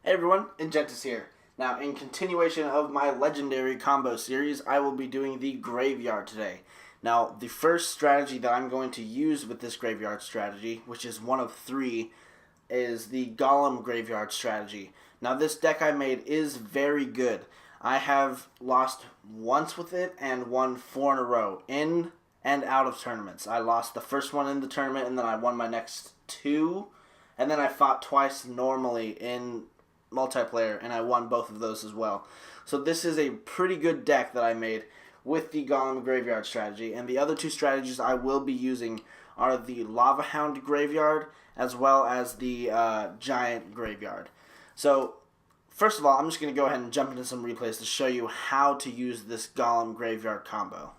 Hey everyone, Ingentis here. Now, in continuation of my legendary combo series, I will be doing the graveyard today. Now, the first strategy that I'm going to use with this graveyard strategy, which is one of three, is the Golem graveyard strategy. Now, this deck I made is very good. I have lost once with it and won 4 in a row, in and out of tournaments. I lost the first one in the tournament, and then I won my next 2, and then I fought twice normally in multiplayer, and I won both of those as well. So this is a pretty good deck that I made with the Golem graveyard strategy, and the other 2 strategies I will be using are the Lava Hound graveyard as well as the Giant graveyard. So first of all, I'm just going to go ahead and jump into some replays to show you how to use this Golem graveyard combo.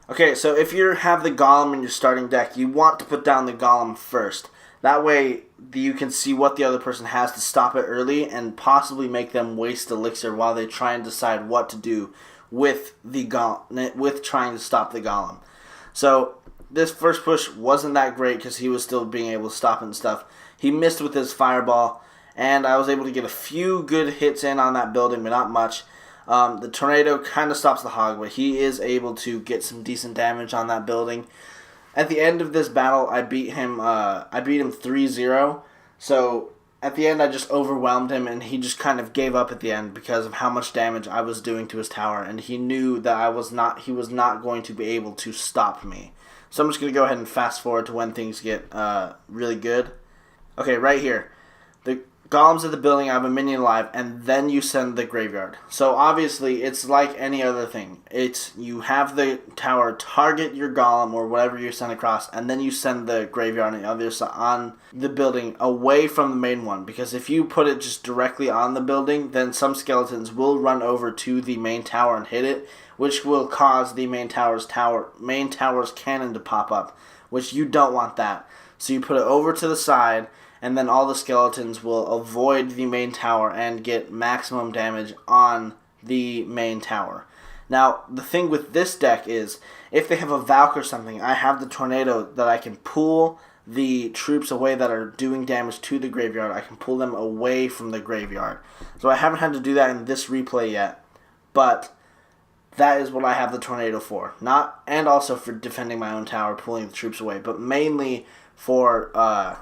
Okay, so if you have the Golem in your starting deck, you want to put down the Golem first. That way, you can see what the other person has to stop it early and possibly make them waste elixir while they try and decide what to do with the with trying to stop the Golem. So this first push wasn't that great because he was still being able to stop it and stuff. He missed with his fireball, and I was able to get a few good hits in on that building, but not much. The tornado kind of stops the hog, but he is able to get some decent damage on that building. At the end of this battle, I beat him 3-0. So at the end, I just overwhelmed him, and he just kind of gave up at the end because of how much damage I was doing to his tower, and he knew that he was not going to be able to stop me. So I'm just going to go ahead and fast forward to when things get really good. Okay, right here. The Golem's at the building, I have a minion alive, and then you send the graveyard. So obviously, it's like any other thing. You have the tower target your Golem or whatever you send across, and then you send the graveyard on the other side on the building away from the main one. Because if you put it just directly on the building, then some skeletons will run over to the main tower and hit it, which will cause the main tower's cannon to pop up, which you don't want that. So you put it over to the side, and then all the skeletons will avoid the main tower and get maximum damage on the main tower. Now, the thing with this deck is, if they have a Valk or something, I have the tornado that I can pull the troops away that are doing damage to the graveyard. I can pull them away from the graveyard. So I haven't had to do that in this replay yet, but that is what I have the tornado for. And also for defending my own tower, pulling the troops away, but mainly for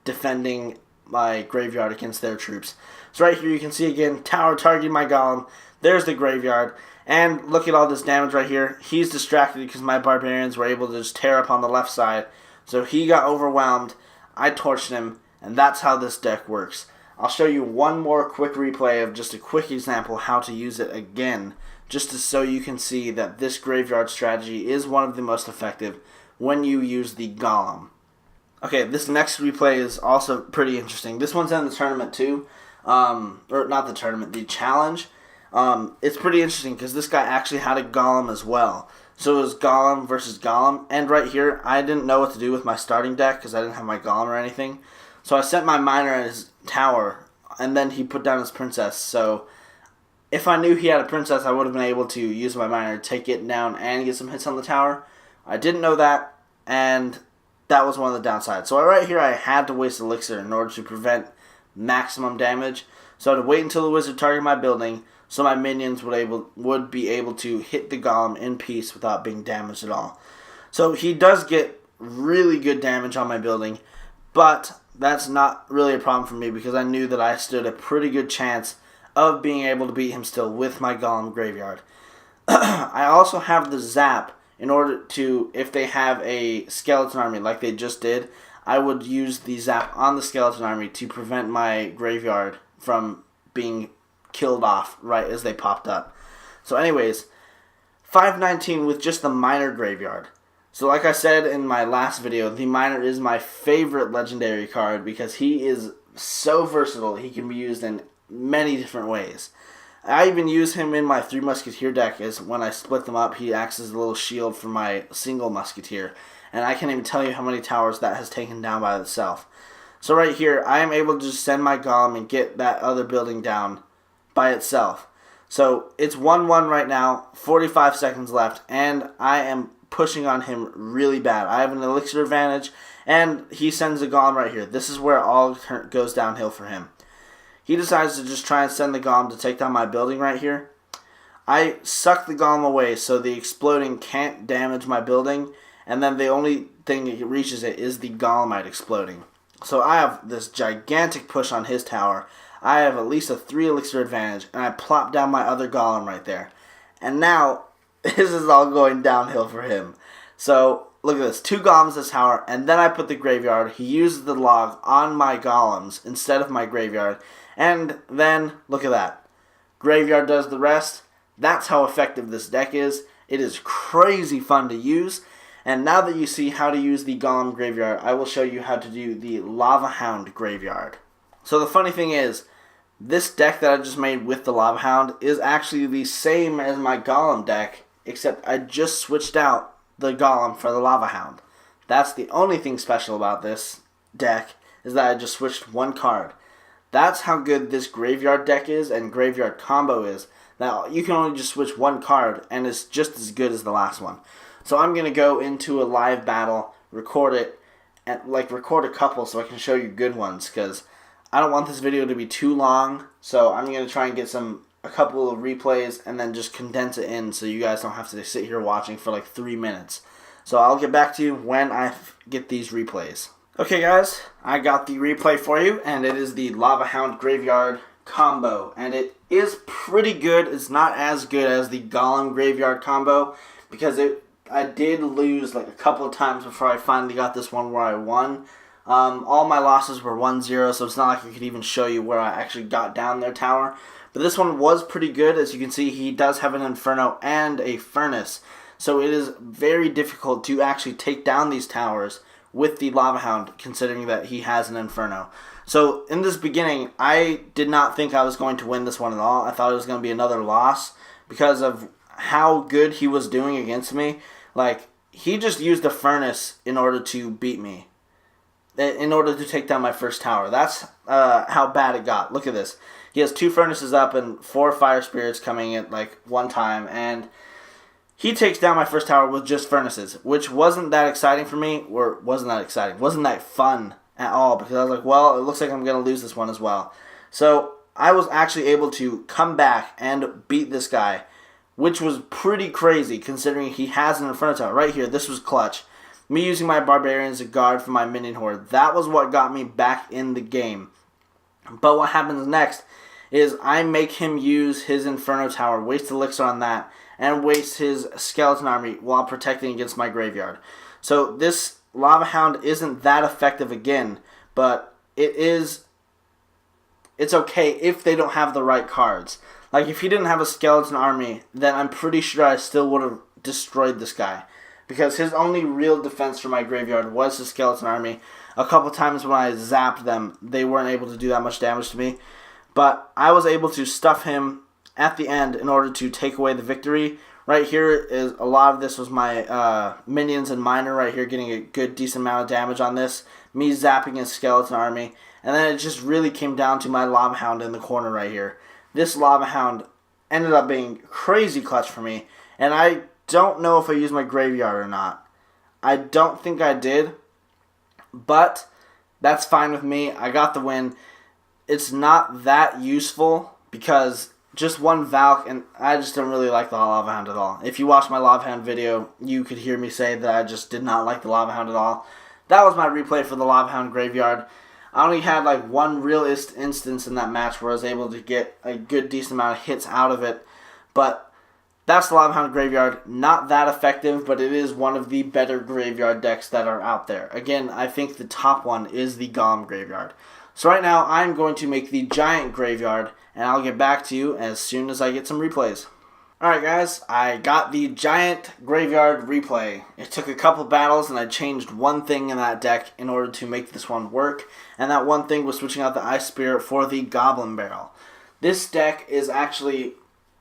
defending my graveyard against their troops. So right here you can see again, tower targeting my Golem. There's the graveyard. And look at all this damage right here. He's distracted because my barbarians were able to just tear up on the left side. So he got overwhelmed. I torched him. And that's how this deck works. I'll show you one more quick replay of just a quick example how to use it again. Just so you can see that this graveyard strategy is one of the most effective when you use the Golem. Okay, this next replay is also pretty interesting. This one's in the tournament too. Or not the tournament, the challenge. It's pretty interesting because this guy actually had a Golem as well. So it was Golem versus Golem. And right here, I didn't know what to do with my starting deck because I didn't have my Golem or anything. So I sent my miner at his tower, and then he put down his princess. So if I knew he had a princess, I would have been able to use my miner to take it down and get some hits on the tower. I didn't know that, and that was one of the downsides. So right here, I had to waste elixir in order to prevent maximum damage. So I had to wait until the wizard targeted my building, so my minions would be able to hit the Golem in peace without being damaged at all. So he does get really good damage on my building, but that's not really a problem for me because I knew that I stood a pretty good chance of being able to beat him still with my Golem graveyard. I also have the zap. In order to, if they have a skeleton army like they just did, I would use the zap on the skeleton army to prevent my graveyard from being killed off right as they popped up. So anyways, 519 with just the miner graveyard. So like I said in my last video, the miner is my favorite legendary card because he is so versatile. He can be used in many different ways. I even use him in my 3 Musketeer deck, as when I split them up, he acts as a little shield for my single Musketeer. And I can't even tell you how many towers that has taken down by itself. So right here, I am able to just send my Golem and get that other building down by itself. So it's 1-1 right now, 45 seconds left, and I am pushing on him really bad. I have an elixir advantage, and he sends a Golem right here. This is where all goes downhill for him. he decides to just try and send the golem to take down my building right here. I suck the golem away so the exploding can't damage my building, and then the only thing that reaches it is the golemite exploding. So I have this gigantic push on his tower. I have at least a 3 elixir advantage, and I plop down my other golem right there. And now, this is all going downhill for him. So, look at this. 2 golems in this tower, and then I put the graveyard. He uses the log on my golems instead of my graveyard. And then, look at that. Graveyard does the rest. That's how effective this deck is. It is crazy fun to use. And now that you see how to use the golem graveyard, I will show you how to do the lava hound graveyard. So the funny thing is, this deck that I just made with the lava hound is actually the same as my golem deck, except I just switched out the golem for the lava hound. That's the only thing special about this deck, is that I just switched one card. That's how good this graveyard deck is and graveyard combo is. Now, you can only just switch one card, and it's just as good as the last one. So I'm going to go into a live battle, record it, and record a couple so I can show you good ones, because I don't want this video to be too long. So I'm going to try and get a couple of replays and then just condense it in so you guys don't have to sit here watching for like 3 minutes. So I'll get back to you when I get these replays. Okay guys, I got the replay for you, and it is the Lava Hound Graveyard combo, and it is pretty good. It's not as good as the Golem Graveyard combo, because I did lose like a couple of times before I finally got this one where I won. All my losses were 1-0, so it's not like I could even show you where I actually got down their tower. But this one was pretty good. As you can see, he does have an Inferno and a Furnace, so it is very difficult to actually take down these towers with the Lava Hound, considering that he has an Inferno. So in this beginning, I did not think I was going to win this one at all. I thought it was going to be another loss because of how good he was doing against me. Like, he just used a Furnace in order to beat me, in order to take down my first tower. That's how bad it got. Look at this. He has 2 Furnaces up and 4 Fire Spirits coming at like one time, and he takes down my first tower with just Furnaces, which wasn't that exciting for me, or wasn't that fun at all, because I was like, well, it looks like I'm going to lose this one as well. So I was actually able to come back and beat this guy, which was pretty crazy considering he has an Inferno tower. Right here, this was clutch. Me using my Barbarians to guard for my minion horde, that was what got me back in the game. But what happens next is I make him use his Inferno tower, waste elixir on that, and waste his skeleton army while protecting against my graveyard. So this Lava Hound isn't that effective again, but it's okay if they don't have the right cards. Like, if he didn't have a skeleton army, then I'm pretty sure I still would have destroyed this guy, because his only real defense for my graveyard was his skeleton army. A couple times when I zapped them, they weren't able to do that much damage to me, but I was able to stuff him at the end in order to take away the victory. Right here is a lot of this was my minions and miner right here getting a good decent amount of damage on this. Me zapping his skeleton army. And then it just really came down to my Lava Hound in the corner right here. This Lava Hound ended up being crazy clutch for me. And I don't know if I used my graveyard or not. I don't think I did. But that's fine with me. I got the win. It's not that useful because just one Valk, and I just don't really like the Lava Hound at all. If you watch my Lava Hound video, you could hear me say that I just did not like the Lava Hound at all. That was my replay for the Lava Hound Graveyard. I only had like one real instance in that match where I was able to get a good decent amount of hits out of it. But that's the Lava Hound Graveyard. Not that effective, but it is one of the better graveyard decks that are out there. Again, I think the top one is the Golem Graveyard. So right now, I'm going to make the Giant Graveyard, and I'll get back to you as soon as I get some replays. Alright guys, I got the Giant Graveyard replay. It took a couple battles, and I changed one thing in that deck in order to make this one work, and that one thing was switching out the Ice Spirit for the Goblin Barrel. This deck is actually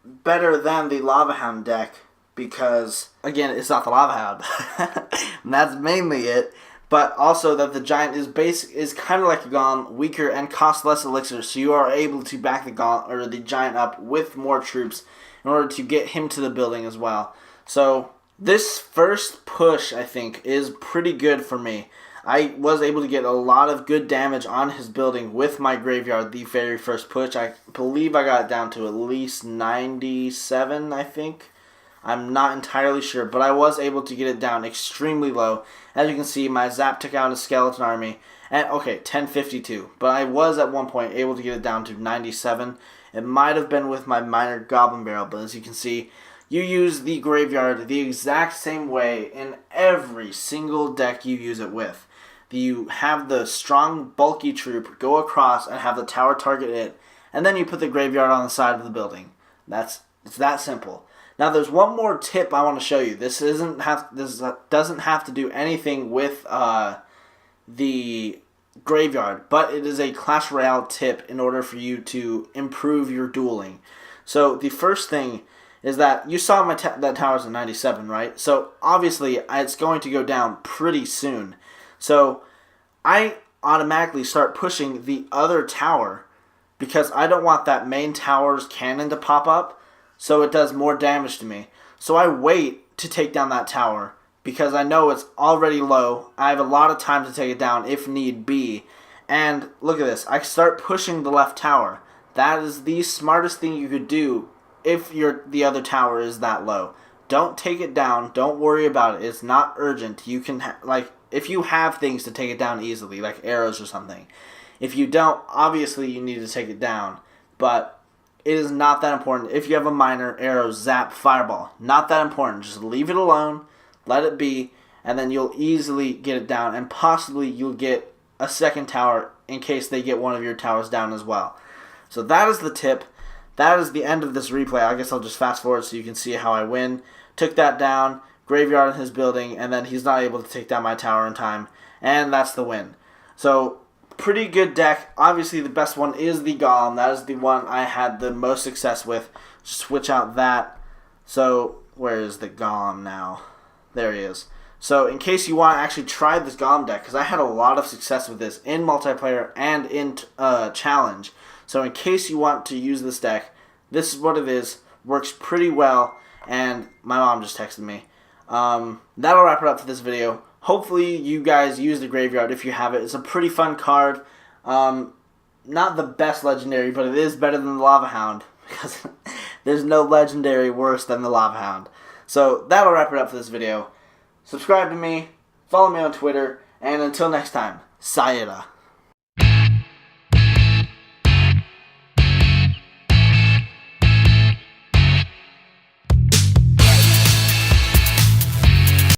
better than the Lava Hound deck because, again, it's not the Lava Hound. And that's mainly it. But also that the Giant is kind of like a Golem, weaker and costs less elixir, so you are able to back the Golem or the Giant up with more troops in order to get him to the building as well. So this first push, I think, is pretty good for me. I was able to get a lot of good damage on his building with my graveyard the very first push. I believe I got it down to at least 97, I think. I'm not entirely sure, but I was able to get it down extremely low. As you can see, my zap took out a skeleton army. And okay, 1052. But I was at one point able to get it down to 97. It might have been with my minor goblin barrel, but as you can see, you use the graveyard the exact same way in every single deck you use it with. You have the strong, bulky troop go across and have the tower target it, and then you put the graveyard on the side of the building. It's that simple. Now, there's one more tip I want to show you. This doesn't have to do anything with the graveyard, but it is a Clash Royale tip in order for you to improve your dueling. So the first thing is that you saw that tower's at 97, right? So obviously it's going to go down pretty soon. So I automatically start pushing the other tower because I don't want that main tower's cannon to pop up, so it does more damage to me. So I wait to take down that tower because I know it's already low. I have a lot of time to take it down if need be. And look at this. I start pushing the left tower. That is the smartest thing you could do if the other tower is that low. Don't take it down. Don't worry about it. It's not urgent. You can, if you have things to take it down easily, like arrows or something. If you don't, obviously you need to take it down. But it is not that important. If you have a miner, arrow, zap, fireball, not that important. Just leave it alone, let it be, and then you'll easily get it down. And possibly you'll get a second tower in case they get one of your towers down as well. So that is the tip. That is the end of this replay. I guess I'll just fast forward so you can see how I win. Took that down, graveyard in his building, and then he's not able to take down my tower in time. And that's the win. So, pretty good deck. Obviously, the best one is the Golem. That is the one I had the most success with. Switch out that. So, where is the Golem now? There he is. So, in case you want to actually try this Golem deck, because I had a lot of success with this in multiplayer and in challenge. So in case you want to use this deck, this is what it is. Works pretty well. And my mom just texted me. That'll wrap it up for this video. Hopefully you guys use the graveyard if you have it. It's a pretty fun card. Not the best legendary, but it is better than the Lava Hound. Because there's no legendary worse than the Lava Hound. So that'll wrap it up for this video. Subscribe to me. Follow me on Twitter. And until next time, sayonara.